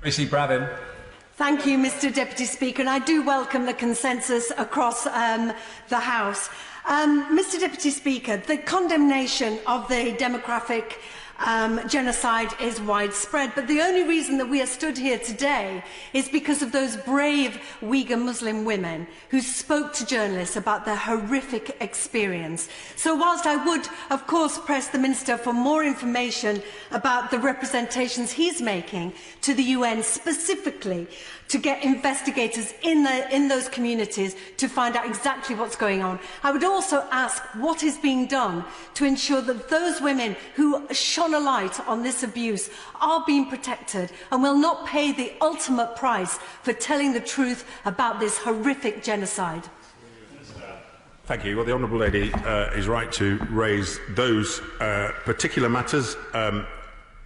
Tracy Bravin. Thank you, Mr Deputy Speaker, and I do welcome the consensus across the House. Mr Deputy Speaker, the condemnation of the demographic genocide is widespread, but the only reason that we are stood here today is because of those brave Uyghur Muslim women who spoke to journalists about their horrific experience. So whilst I would, of course, press the Minister for more information about the representations he's making to the UN specifically to get investigators in those communities to find out exactly what's going on, I would also ask what is being done to ensure that those women who shone a light on this abuse are being protected and will not pay the ultimate price for telling the truth about this horrific genocide. Thank you. Well, the Honourable Lady is right to raise those particular matters.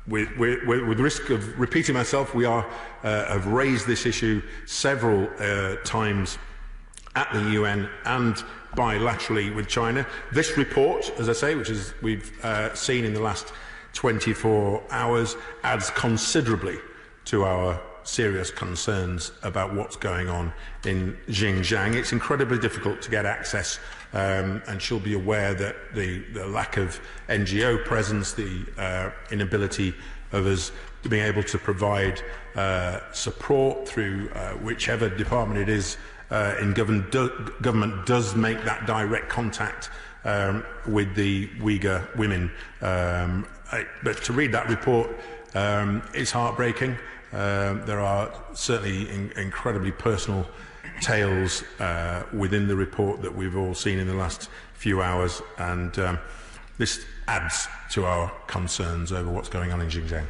With risk of repeating myself, we have raised this issue several times at the UN and bilaterally with China. This report, as I say, which is we've seen in the last 24 hours, adds considerably to our serious concerns about what's going on in Xinjiang. It's incredibly difficult to get access, and she'll be aware that the lack of NGO presence, the inability of us being able to provide support through whichever department it is in government does make that direct contact with the Uyghur women. But to read that report is heartbreaking. There are certainly incredibly personal tales within the report that we've all seen in the last few hours, and this adds to our concerns over what's going on in Xinjiang.